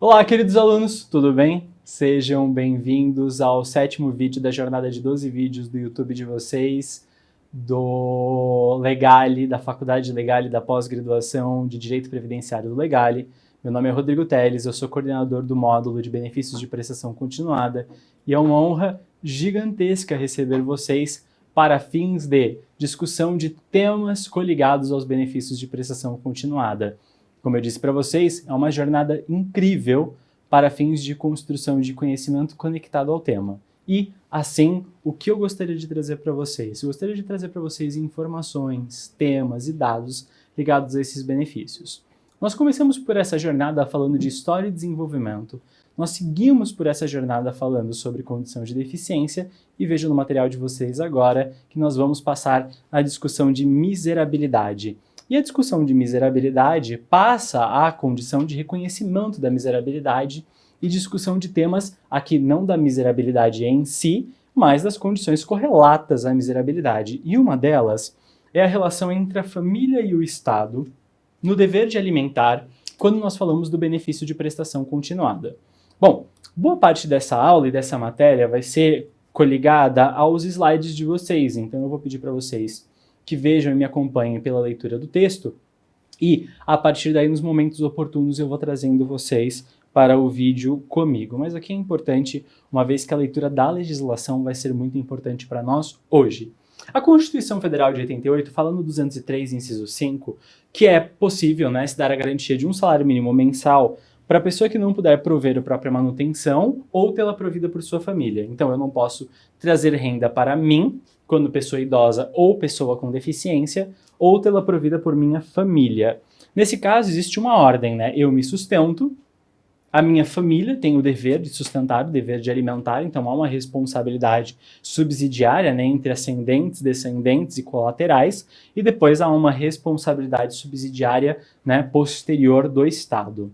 Olá, queridos alunos, tudo bem? Sejam bem-vindos ao 7º vídeo da jornada de 12 vídeos do YouTube de vocês, do Legale, da Faculdade Legale da Pós-Graduação de Direito Previdenciário do Legale. Meu nome é Rodrigo Teles, eu sou coordenador do módulo de benefícios de prestação continuada e é uma honra gigantesca receber vocês para fins de discussão de temas coligados aos benefícios de prestação continuada. Como eu disse para vocês, é uma jornada incrível para fins de construção de conhecimento conectado ao tema. E, assim, o que eu gostaria de trazer para vocês? Eu gostaria de trazer para vocês informações, temas e dados ligados a esses benefícios. Nós começamos por essa jornada falando de história e desenvolvimento. Nós seguimos por essa jornada falando sobre condição de deficiência e vejo no material de vocês agora que nós vamos passar à discussão de miserabilidade. E a discussão de miserabilidade passa à condição de reconhecimento da miserabilidade e discussão de temas aqui não da miserabilidade em si, mas das condições correlatas à miserabilidade. E uma delas é a relação entre a família e o Estado no dever de alimentar quando nós falamos do benefício de prestação continuada. Bom, boa parte dessa aula e dessa matéria vai ser coligada aos slides de vocês, então eu vou pedir para vocês que vejam e me acompanhem pela leitura do texto e, a partir daí, nos momentos oportunos, eu vou trazendo vocês para o vídeo comigo. Mas aqui é importante, uma vez que a leitura da legislação vai ser muito importante para nós hoje. A Constituição Federal de 88, fala no 203, inciso 5, que é possível, né, se dar a garantia de um salário mínimo mensal para a pessoa que não puder prover a própria manutenção ou tê-la provida por sua família. Então, eu não posso trazer renda para mim, quando pessoa idosa ou pessoa com deficiência, ou tê-la provida por minha família. Nesse caso, existe uma ordem, né? Eu me sustento, a minha família tem o dever de sustentar, o dever de alimentar, então há uma responsabilidade subsidiária, né, entre ascendentes, descendentes e colaterais, e depois há uma responsabilidade subsidiária, né, posterior do Estado.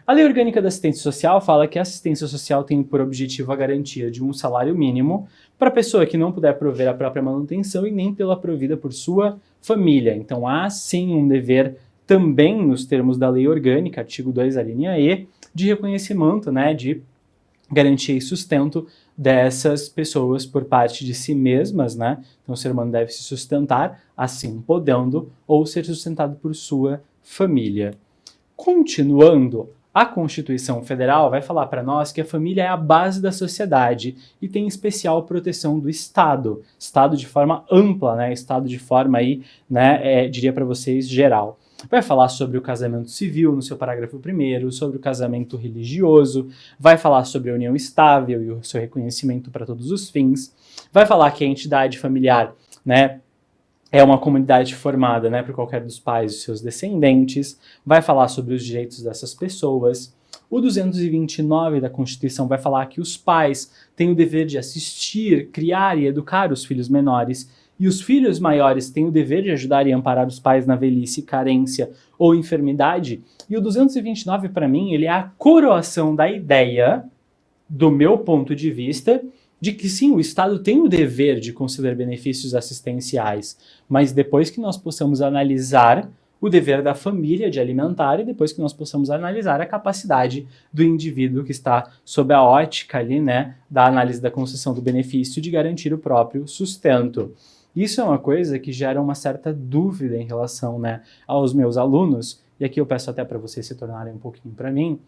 A Lei Orgânica da Assistência Social fala que a assistência social tem por objetivo a garantia de um salário mínimo para a pessoa que não puder prover a própria manutenção e nem tê-la provida por sua família. Então há sim um dever também nos termos da Lei Orgânica, artigo 2, a linha E, de reconhecimento, né, de garantia e sustento dessas pessoas por parte de si mesmas, né? Então o ser humano deve se sustentar, assim podendo, ou ser sustentado por sua família. Continuando, a Constituição Federal vai falar para nós que a família é a base da sociedade e tem especial proteção do Estado. Estado de forma ampla, né? Estado de forma aí, né, diria para vocês, geral. Vai falar sobre o casamento civil no seu parágrafo 1º, sobre o casamento religioso, vai falar sobre a união estável e o seu reconhecimento para todos os fins, vai falar que a entidade familiar, né, é uma comunidade formada, né, por qualquer dos pais e seus descendentes, vai falar sobre os direitos dessas pessoas. O 229 da Constituição vai falar que os pais têm o dever de assistir, criar e educar os filhos menores, e os filhos maiores têm o dever de ajudar e amparar os pais na velhice, carência ou enfermidade. E o 229, para mim, ele é a coroação da ideia, do meu ponto de vista, de que sim, o Estado tem o dever de conceder benefícios assistenciais, mas depois que nós possamos analisar o dever da família de alimentar e depois que nós possamos analisar a capacidade do indivíduo que está sob a ótica ali, né, da análise da concessão do benefício de garantir o próprio sustento. Isso é uma coisa que gera uma certa dúvida em relação, né, aos meus alunos, e aqui eu peço até para vocês se tornarem um pouquinho para mim,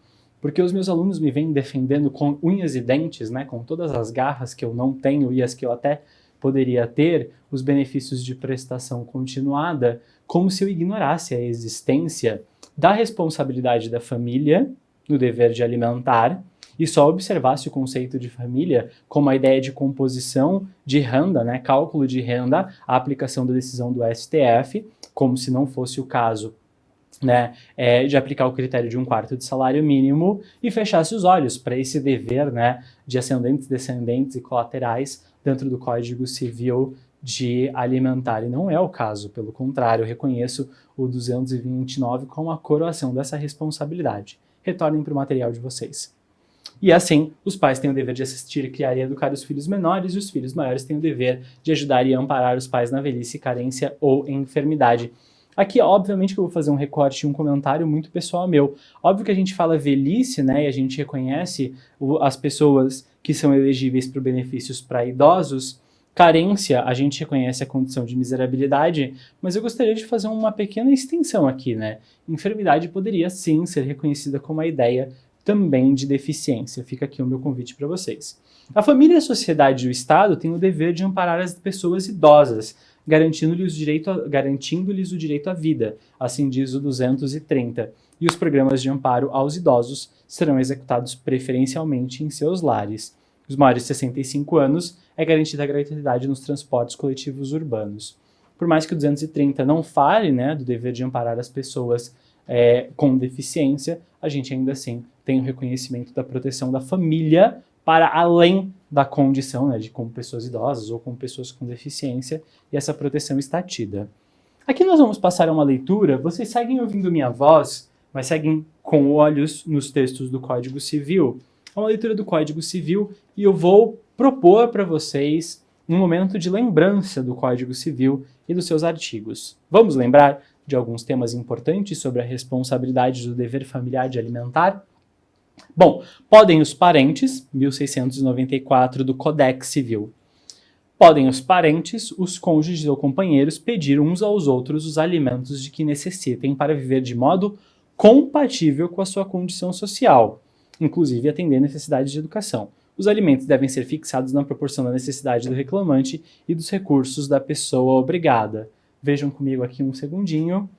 porque os meus alunos me vêm defendendo com unhas e dentes, né, com todas as garras que eu não tenho e as que eu até poderia ter, os benefícios de prestação continuada, como se eu ignorasse a existência da responsabilidade da família no dever de alimentar e só observasse o conceito de família como a ideia de composição de renda, né, cálculo de renda, a aplicação da decisão do STF, como se não fosse o caso, né, de aplicar o critério de 1/4 de salário mínimo e fechasse os olhos para esse dever, né, de ascendentes, descendentes e colaterais dentro do Código Civil de alimentar. E não é o caso, pelo contrário, eu reconheço o 229 como a coroação dessa responsabilidade. Retornem para o material de vocês. E assim, os pais têm o dever de assistir, criar e educar os filhos menores e os filhos maiores têm o dever de ajudar e amparar os pais na velhice, carência ou enfermidade. Aqui, obviamente, que eu vou fazer um recorte e um comentário muito pessoal meu. Óbvio que a gente fala velhice, né, e a gente reconhece as pessoas que são elegíveis para benefícios para idosos. Carência, a gente reconhece a condição de miserabilidade, mas eu gostaria de fazer uma pequena extensão aqui, né? Enfermidade poderia sim ser reconhecida como a ideia também de deficiência. Fica aqui o meu convite para vocês. A família, a sociedade e o Estado têm o dever de amparar as pessoas idosas, garantindo-lhes o direito à vida, assim diz o 230, e os programas de amparo aos idosos serão executados preferencialmente em seus lares. Os maiores de 65 anos é garantida a gratuidade nos transportes coletivos urbanos. Por mais que o 230 não fale, né, do dever de amparar as pessoas com deficiência, a gente ainda assim tem o reconhecimento da proteção da família para além da condição, né, de como pessoas idosas ou como pessoas com deficiência, e essa proteção está tida. Aqui nós vamos passar a uma leitura, vocês seguem ouvindo minha voz, mas seguem com olhos nos textos do Código Civil. É uma leitura do Código Civil e eu vou propor para vocês um momento de lembrança do Código Civil e dos seus artigos. Vamos lembrar de alguns temas importantes sobre a responsabilidade do dever familiar de alimentar? Bom, podem os parentes, 1694 do Codex Civil. Podem os parentes, os cônjuges ou companheiros pedir uns aos outros os alimentos de que necessitem para viver de modo compatível com a sua condição social, inclusive atender necessidades de educação. Os alimentos devem ser fixados na proporção da necessidade do reclamante e dos recursos da pessoa obrigada. Vejam comigo aqui um segundinho.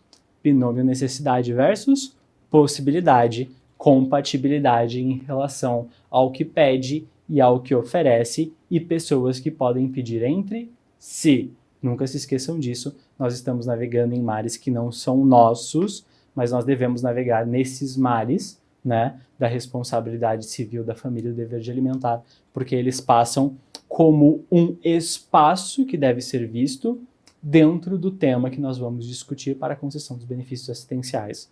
Binômio necessidade versus possibilidade, compatibilidade em relação ao que pede e ao que oferece, e pessoas que podem pedir entre si. Nunca se esqueçam disso, nós estamos navegando em mares que não são nossos, mas nós devemos navegar nesses mares, né, da responsabilidade civil da família, do dever de alimentar, porque eles passam como um espaço que deve ser visto dentro do tema que nós vamos discutir para a concessão dos benefícios assistenciais.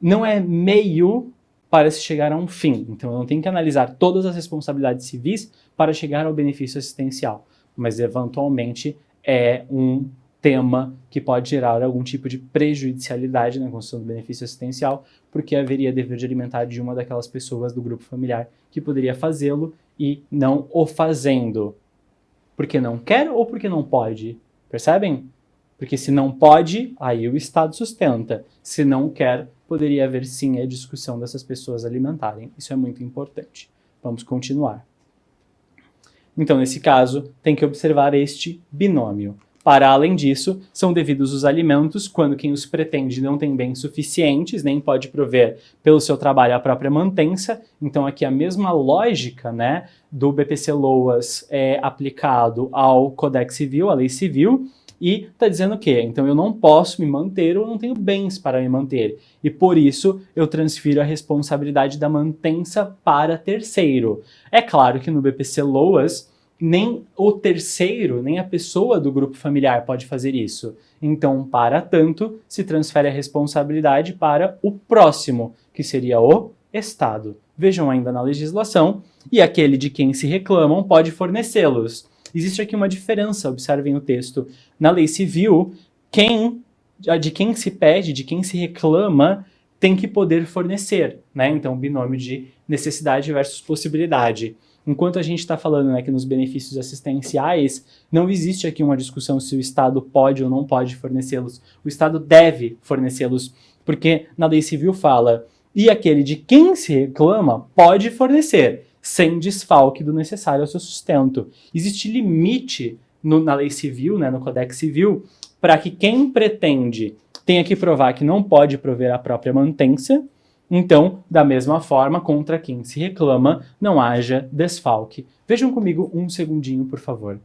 Não é meio para se chegar a um fim, então eu não tenho que analisar todas as responsabilidades civis para chegar ao benefício assistencial, mas eventualmente é um tema que pode gerar algum tipo de prejudicialidade na concessão do benefício assistencial, porque haveria dever de alimentar de uma daquelas pessoas do grupo familiar que poderia fazê-lo e não o fazendo. Porque não quer ou porque não pode? Percebem? Porque se não pode, aí o Estado sustenta. Se não quer, poderia haver sim a discussão dessas pessoas alimentarem. Isso é muito importante. Vamos continuar. Então, nesse caso, tem que observar este binômio. Para além disso, são devidos os alimentos quando quem os pretende não tem bens suficientes, nem pode prover pelo seu trabalho a própria mantença. Então aqui a mesma lógica, né, do BPC-LOAS é aplicado ao Codex Civil, à Lei Civil, e está dizendo o quê? Então eu não posso me manter ou não tenho bens para me manter. E por isso eu transfiro a responsabilidade da mantença para terceiro. É claro que no BPC-LOAS nem o terceiro, nem a pessoa do grupo familiar pode fazer isso. Então, para tanto, se transfere a responsabilidade para o próximo, que seria o Estado. Vejam ainda na legislação, e aquele de quem se reclamam pode fornecê-los. Existe aqui uma diferença, observem o texto. Na lei civil, de quem se pede, de quem se reclama, tem que poder fornecer, né? Então, binômio de necessidade versus possibilidade. Enquanto a gente está falando, né, que nos benefícios assistenciais não existe aqui uma discussão se o Estado pode ou não pode fornecê-los. O Estado deve fornecê-los, porque na lei civil fala, e aquele de quem se reclama pode fornecer, sem desfalque do necessário ao seu sustento. Existe limite na lei civil, né, no Codex Civil, para que quem pretende tenha que provar que não pode prover a própria mantença. Então, da mesma forma, contra quem se reclama, não haja desfalque. Vejam comigo um segundinho, por favor.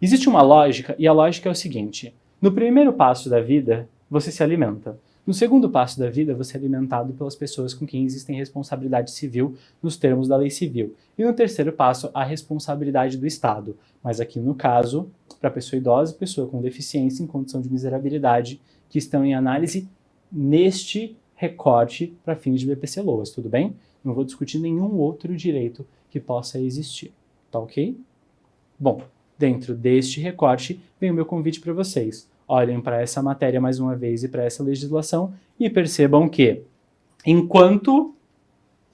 Existe uma lógica, e a lógica é o seguinte. No primeiro passo da vida, você se alimenta. No segundo passo da vida, você é alimentado pelas pessoas com quem existem responsabilidade civil nos termos da lei civil. E no terceiro passo, a responsabilidade do Estado. Mas aqui no caso, para pessoa idosa e pessoa com deficiência em condição de miserabilidade, que estão em análise neste recorte para fins de BPC-LOAS, tudo bem? Não vou discutir nenhum outro direito que possa existir, tá ok? Bom, dentro deste recorte vem o meu convite para vocês. olhem para essa matéria mais uma vez e para essa legislação e percebam que, enquanto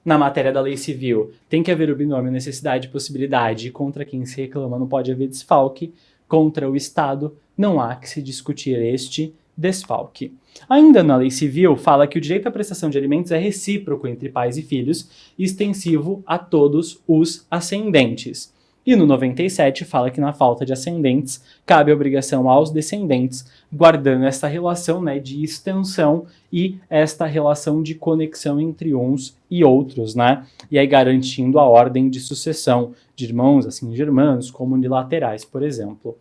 na matéria da lei civil tem que haver o binômio necessidade e possibilidade, e contra quem se reclama não pode haver desfalque, contra o Estado não há que se discutir este desfalque. Ainda na lei civil, fala que o direito à prestação de alimentos é recíproco entre pais e filhos e extensivo a todos os ascendentes. E no 97 fala que na falta de ascendentes, cabe a obrigação aos descendentes, guardando esta relação, né, de extensão e esta relação de conexão entre uns e outros, né? E aí garantindo a ordem de sucessão de irmãos, assim, de irmãs, como unilaterais, por exemplo.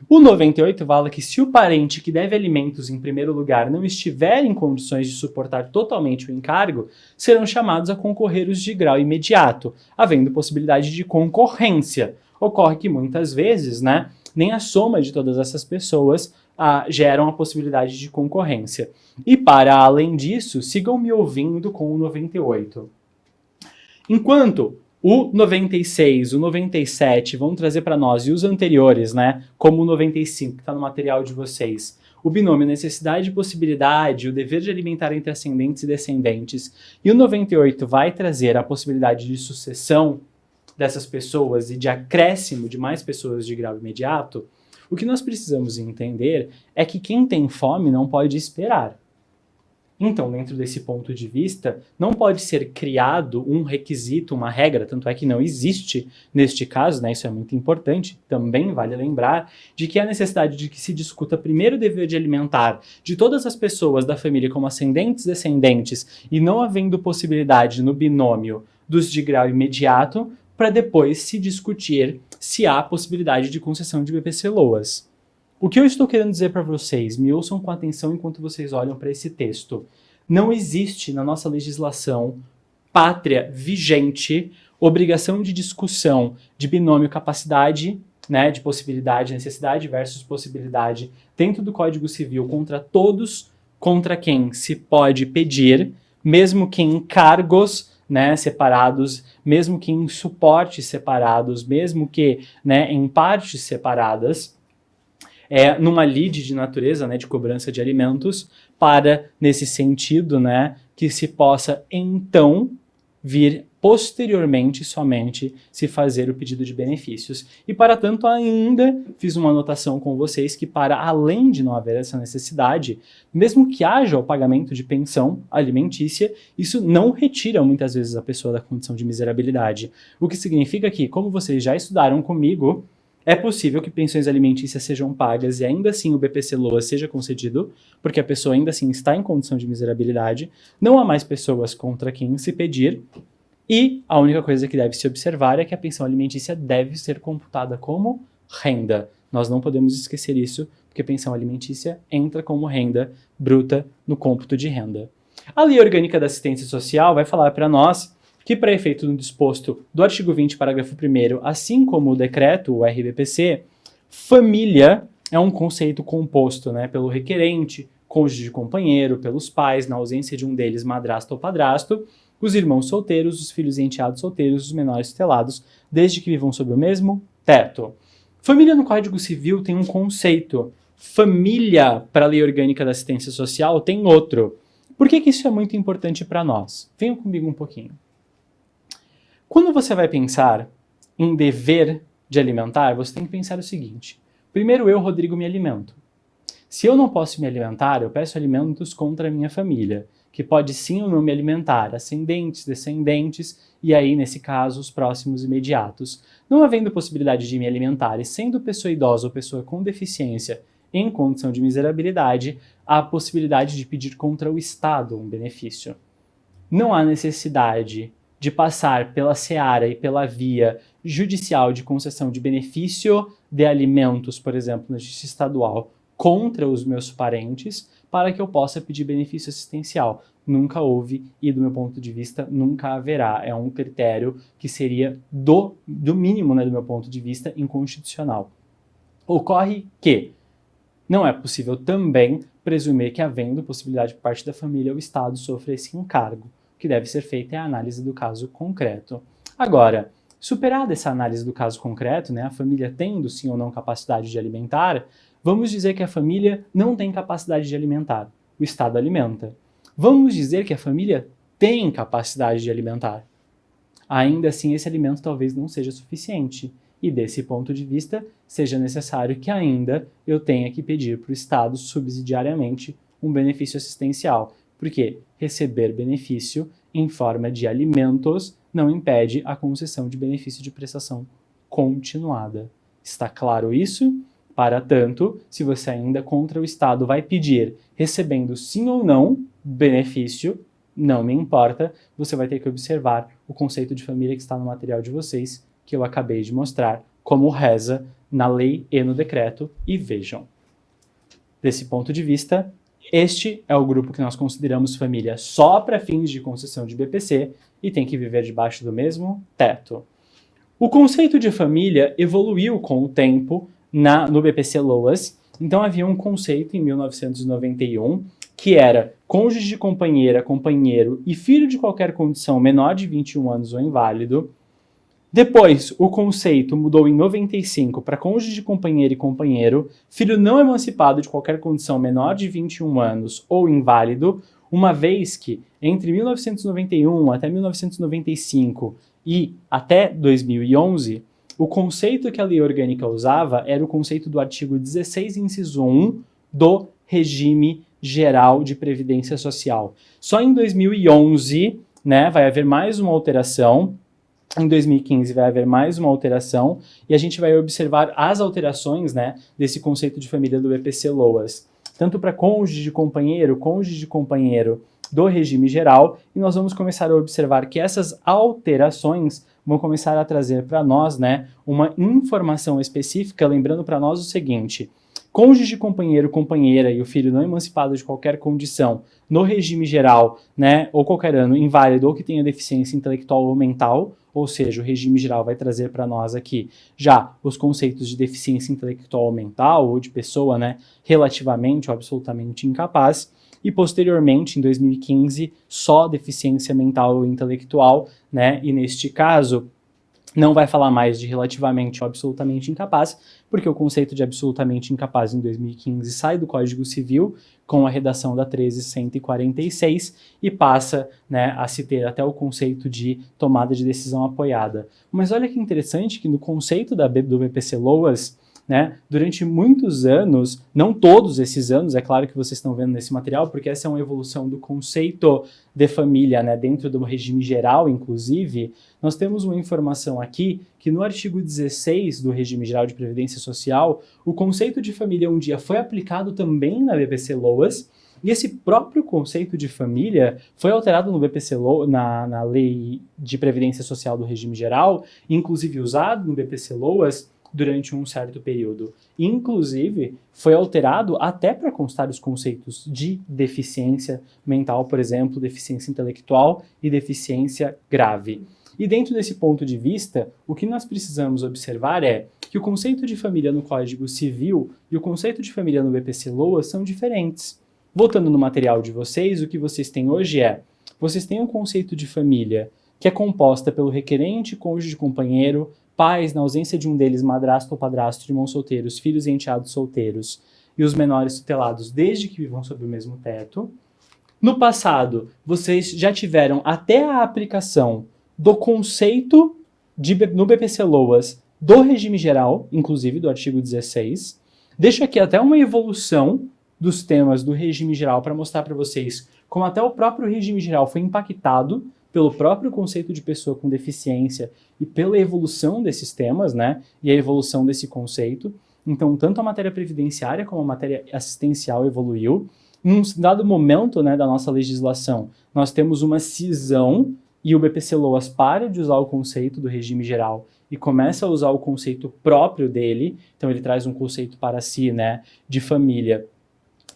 O 98 fala que se o parente que deve alimentos em primeiro lugar não estiver em condições de suportar totalmente o encargo, serão chamados a concorrer os de grau imediato, havendo possibilidade de concorrência. Ocorre que muitas vezes, né, nem a soma de todas essas pessoas geram a possibilidade de concorrência. E para além disso, sigam me ouvindo com o 98. Enquanto o 96, o 97 vão trazer para nós, e os anteriores, né, como o 95, que está no material de vocês, o binômio necessidade e possibilidade, o dever de alimentar entre ascendentes e descendentes, e o 98 vai trazer a possibilidade de sucessão dessas pessoas e de acréscimo de mais pessoas de grau imediato, o que nós precisamos entender é que quem tem fome não pode esperar. Então, dentro desse ponto de vista, não pode ser criado um requisito, uma regra, tanto é que não existe neste caso, né, isso é muito importante, também vale lembrar, de que há necessidade de que se discuta primeiro o dever de alimentar de todas as pessoas da família como ascendentes e descendentes, e não havendo possibilidade no binômio dos de grau imediato, para depois se discutir se há possibilidade de concessão de BPC-LOAs. O que eu estou querendo dizer para vocês, me ouçam com atenção enquanto vocês olham para esse texto. Não existe na nossa legislação pátria vigente obrigação de discussão de binômio capacidade, né, de possibilidade, necessidade versus possibilidade dentro do Código Civil contra todos, contra quem se pode pedir, mesmo que em cargos, né, separados, mesmo que em suportes separados, mesmo que, né, em partes separadas, numa lide de natureza, né, de cobrança de alimentos, para, nesse sentido, né, que se possa, então, vir posteriormente somente se fazer o pedido de benefícios. E, para tanto, ainda fiz uma anotação com vocês que, para além de não haver essa necessidade, mesmo que haja o pagamento de pensão alimentícia, isso não retira, muitas vezes, a pessoa da condição de miserabilidade. O que significa que, como vocês já estudaram comigo, é possível que pensões alimentícias sejam pagas e ainda assim o BPC-LOA seja concedido, porque a pessoa ainda assim está em condição de miserabilidade, não há mais pessoas contra quem se pedir, e a única coisa que deve se observar é que a pensão alimentícia deve ser computada como renda. Nós não podemos esquecer isso, porque a pensão alimentícia entra como renda bruta no cômputo de renda. A Lei Orgânica da Assistência Social vai falar para nós que, para efeito do disposto do artigo 20, parágrafo 1º, assim como o decreto, o RBPC, família é um conceito composto, né, pelo requerente, cônjuge de companheiro, pelos pais, na ausência de um deles, madrasto ou padrasto, os irmãos solteiros, os filhos e enteados solteiros, os menores tutelados, desde que vivam sob o mesmo teto. Família no Código Civil tem um conceito. Família, para a Lei Orgânica da Assistência Social, tem outro. Por que isso é muito importante para nós? Venham comigo um pouquinho. Quando você vai pensar em dever de alimentar, você tem que pensar o seguinte. Primeiro, eu, Rodrigo, me alimento. Se eu não posso me alimentar, eu peço alimentos contra a minha família, que pode sim ou não me alimentar, ascendentes, descendentes, e aí, nesse caso, os próximos imediatos. Não havendo possibilidade de me alimentar e sendo pessoa idosa ou pessoa com deficiência em condição de miserabilidade, há a possibilidade de pedir contra o Estado um benefício. Não há necessidade de passar pela seara e pela via judicial de concessão de benefício de alimentos, por exemplo, na justiça estadual, contra os meus parentes, para que eu possa pedir benefício assistencial. Nunca houve e, do meu ponto de vista, nunca haverá. É um critério que seria, do mínimo, né, do meu ponto de vista, inconstitucional. Ocorre que não é possível também presumir que, havendo possibilidade por parte da família, o Estado sofra esse encargo. O que deve ser feito é a análise do caso concreto. Agora, superada essa análise do caso concreto, né, a família tendo sim ou não capacidade de alimentar, Vamos dizer que a família não tem capacidade de alimentar. O Estado alimenta. Vamos dizer que a família tem capacidade de alimentar. Ainda assim, esse alimento talvez não seja suficiente. E desse ponto de vista, seja necessário que ainda eu tenha que pedir para o Estado subsidiariamente um benefício assistencial. Porque receber benefício em forma de alimentos não impede a concessão de benefício de prestação continuada. Está claro isso? Para tanto, se você ainda contra o Estado vai pedir, recebendo sim ou não benefício, não me importa, você vai ter que observar o conceito de família que está no material de vocês, que eu acabei de mostrar, como reza na lei e no decreto, e vejam. Desse ponto de vista, este é o grupo que nós consideramos família só para fins de concessão de BPC e tem que viver debaixo do mesmo teto. O conceito de família evoluiu com o tempo no BPC-LOAS, então havia um conceito em 1991 que era cônjuge de companheira, companheiro e filho de qualquer condição menor de 21 anos ou inválido. Depois, o conceito mudou em 95 para cônjuge de companheira e companheiro, filho não emancipado de qualquer condição menor de 21 anos ou inválido, uma vez que entre 1991 até 1995 e até 2011, o conceito que a lei orgânica usava era o conceito do artigo 16, inciso 1 do Regime Geral de Previdência Social. Só em 2011, vai haver mais uma alteração. Em 2015 vai haver mais uma alteração e a gente vai observar as alterações desse conceito de família do BPC-LOAS, tanto para cônjuge de companheiro do regime geral, e nós vamos começar a observar que essas alterações vão começar a trazer para nós uma informação específica, lembrando para nós o seguinte: cônjuge de companheiro, companheira e o filho não emancipado de qualquer condição no regime geral, ou qualquer ano inválido ou que tenha deficiência intelectual ou mental, ou seja, o regime geral vai trazer para nós aqui já os conceitos de deficiência intelectual ou mental ou de pessoa relativamente ou absolutamente incapaz, e posteriormente, em 2015, só deficiência mental ou intelectual, e neste caso não vai falar mais de relativamente ou absolutamente incapaz, porque o conceito de absolutamente incapaz em 2015 sai do Código Civil com a redação da 13.146 e passa a se ter até o conceito de tomada de decisão apoiada. Mas olha que interessante que no conceito do BPC-LOAS, durante muitos anos, não todos esses anos, é claro que vocês estão vendo nesse material, porque essa é uma evolução do conceito de família, dentro do regime geral, inclusive, nós temos uma informação aqui que no artigo 16 do Regime Geral de Previdência Social, o conceito de família um dia foi aplicado também na BPC-LOAS, e esse próprio conceito de família foi alterado no BPC-LOAS, na Lei de Previdência Social do Regime Geral, inclusive usado no BPC-LOAS, durante um certo período. Inclusive, foi alterado até para constar os conceitos de deficiência mental, por exemplo, deficiência intelectual e deficiência grave. E dentro desse ponto de vista, o que nós precisamos observar é que o conceito de família no Código Civil e o conceito de família no BPC-LOAS são diferentes. Voltando no material de vocês, o que vocês têm hoje vocês têm um conceito de família que é composta pelo requerente, cônjuge, companheiro, pais, na ausência de um deles, madrasto ou padrasto, de irmãos solteiros, filhos e enteados solteiros, e os menores tutelados desde que vivam sob o mesmo teto. No passado, vocês já tiveram até a aplicação do conceito no BPC-LOAS do regime geral, inclusive do artigo 16. Deixo aqui até uma evolução dos temas do regime geral para mostrar para vocês como até o próprio regime geral foi impactado pelo próprio conceito de pessoa com deficiência e pela evolução desses temas, e a evolução desse conceito. Então, tanto a matéria previdenciária como a matéria assistencial evoluiu. Em um dado momento, da nossa legislação, nós temos uma cisão e o BPC-LOAS para de usar o conceito do regime geral e começa a usar o conceito próprio dele. Então, ele traz um conceito para si, de família,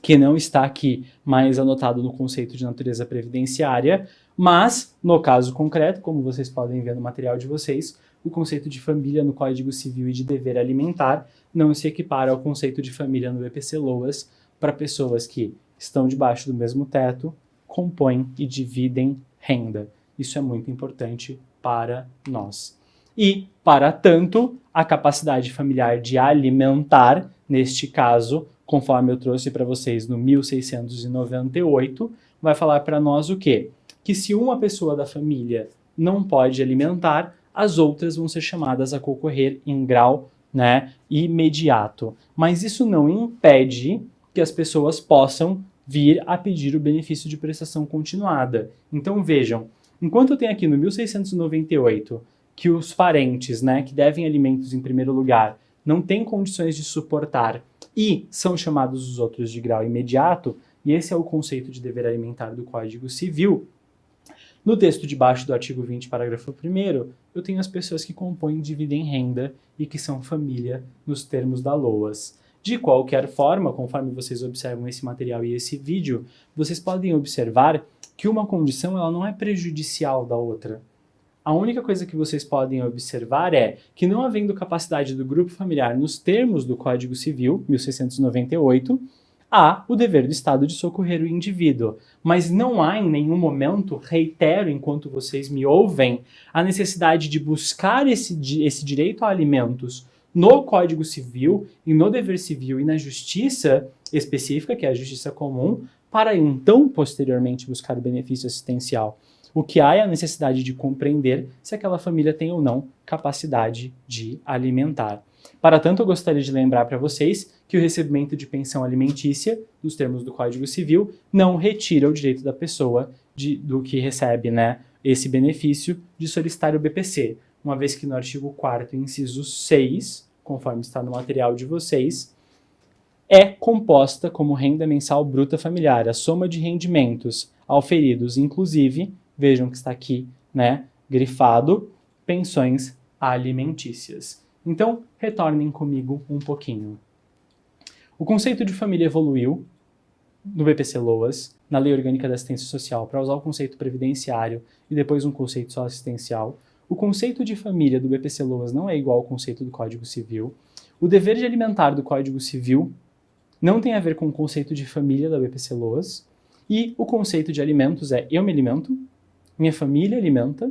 que não está aqui mais anotado no conceito de natureza previdenciária, mas, no caso concreto, como vocês podem ver no material de vocês, o conceito de família no Código Civil e de dever alimentar não se equipara ao conceito de família no BPC-LOAS para pessoas que estão debaixo do mesmo teto, compõem e dividem renda. Isso é muito importante para nós. E, para tanto, a capacidade familiar de alimentar neste caso, conforme eu trouxe para vocês no 1698, vai falar para nós o quê? Que se uma pessoa da família não pode alimentar, as outras vão ser chamadas a concorrer em grau, né, imediato. Mas isso não impede que as pessoas possam vir a pedir o benefício de prestação continuada. Então vejam, enquanto eu tenho aqui no 1698 que os parentes, né, que devem alimentos em primeiro lugar, não têm condições de suportar e são chamados os outros de grau imediato, e esse é o conceito de dever alimentar do Código Civil, no texto de baixo do artigo 20, parágrafo 1º, eu tenho as pessoas que compõem e dividem renda e que são família nos termos da LOAS. De qualquer forma, conforme vocês observam esse material e esse vídeo, vocês podem observar que uma condição ela não é prejudicial da outra. A única coisa que vocês podem observar é que, não havendo capacidade do grupo familiar nos termos do Código Civil, 1698, há o dever do Estado de socorrer o indivíduo. Mas não há em nenhum momento, reitero enquanto vocês me ouvem, a necessidade de buscar esse direito a alimentos no Código Civil e no dever civil e na justiça específica, que é a justiça comum, para então, posteriormente, buscar o benefício assistencial. O que há é a necessidade de compreender se aquela família tem ou não capacidade de alimentar. Para tanto, eu gostaria de lembrar para vocês que o recebimento de pensão alimentícia, nos termos do Código Civil, não retira o direito da pessoa do que recebe, né, esse benefício de solicitar o BPC, uma vez que no artigo 4º, inciso 6, conforme está no material de vocês, é composta como renda mensal bruta familiar, a soma de rendimentos auferidos, inclusive, vejam que está aqui, né, grifado, pensões alimentícias. Então, retornem comigo um pouquinho. O conceito de família evoluiu no BPC-LOAS, na Lei Orgânica da Assistência Social, para usar o conceito previdenciário e depois um conceito só assistencial. O conceito de família do BPC-LOAS não é igual ao conceito do Código Civil. O dever de alimentar do Código Civil não tem a ver com o conceito de família da BPC-LOAS. E o conceito de alimentos é: eu me alimento, minha família alimenta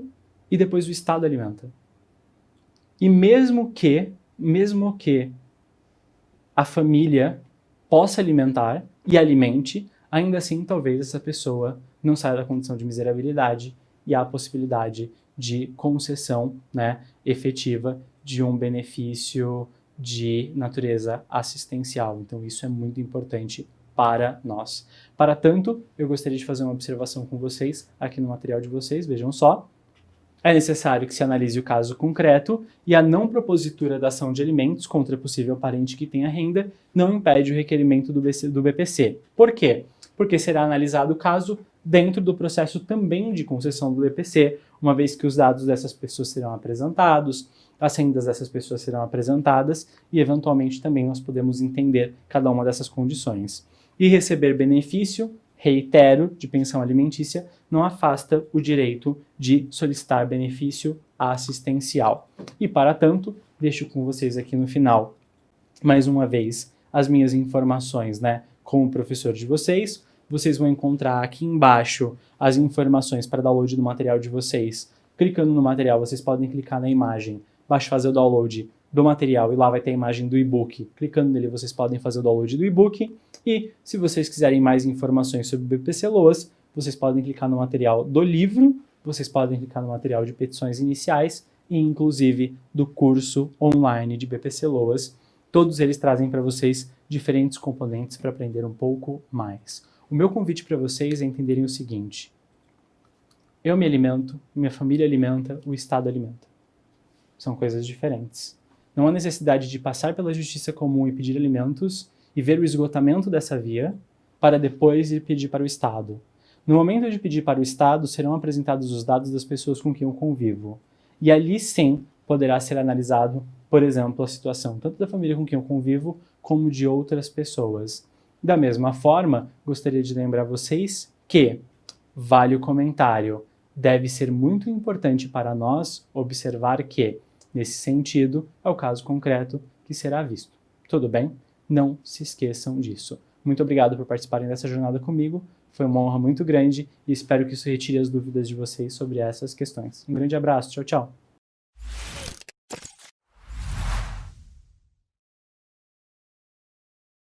e depois o Estado alimenta. E mesmo que a família possa alimentar e alimente, ainda assim talvez essa pessoa não saia da condição de miserabilidade e há a possibilidade de concessão, né, efetiva de um benefício de natureza assistencial. Então isso é muito importante para nós. Para tanto, eu gostaria de fazer uma observação com vocês aqui no material de vocês, vejam só. É necessário que se analise o caso concreto e a não propositura da ação de alimentos contra possível parente que tenha renda não impede o requerimento do BPC. Por quê? Porque será analisado o caso dentro do processo também de concessão do BPC, uma vez que os dados dessas pessoas serão apresentados, as rendas dessas pessoas serão apresentadas e, eventualmente, também nós podemos entender cada uma dessas condições. E receber benefício, reitero, de pensão alimentícia, não afasta o direito de solicitar benefício assistencial. E, para tanto, deixo com vocês aqui no final, mais uma vez, as minhas informações, né, como professor de vocês. Vocês vão encontrar aqui embaixo as informações para download do material de vocês. Clicando no material, vocês podem clicar na imagem, basta fazer o download do material e lá vai ter a imagem do e-book. Clicando nele, vocês podem fazer o download do e-book. E, se vocês quiserem mais informações sobre o BPC-LOAS, vocês podem clicar no material do livro, vocês podem clicar no material de petições iniciais e, inclusive, do curso online de BPC-LOAS. Todos eles trazem para vocês diferentes componentes para aprender um pouco mais. O meu convite para vocês é entenderem o seguinte: eu me alimento, minha família alimenta, o Estado alimenta. São coisas diferentes. Não há necessidade de passar pela justiça comum e pedir alimentos e ver o esgotamento dessa via para depois ir pedir para o Estado. No momento de pedir para o Estado, serão apresentados os dados das pessoas com quem eu convivo. E ali sim poderá ser analisado, por exemplo, a situação tanto da família com quem eu convivo, como de outras pessoas. Da mesma forma, gostaria de lembrar vocês que, vale o comentário, deve ser muito importante para nós observar que, nesse sentido, é o caso concreto que será visto. Tudo bem? Não se esqueçam disso. Muito obrigado por participarem dessa jornada comigo. Foi uma honra muito grande e espero que isso retire as dúvidas de vocês sobre essas questões. Um grande abraço. Tchau, tchau.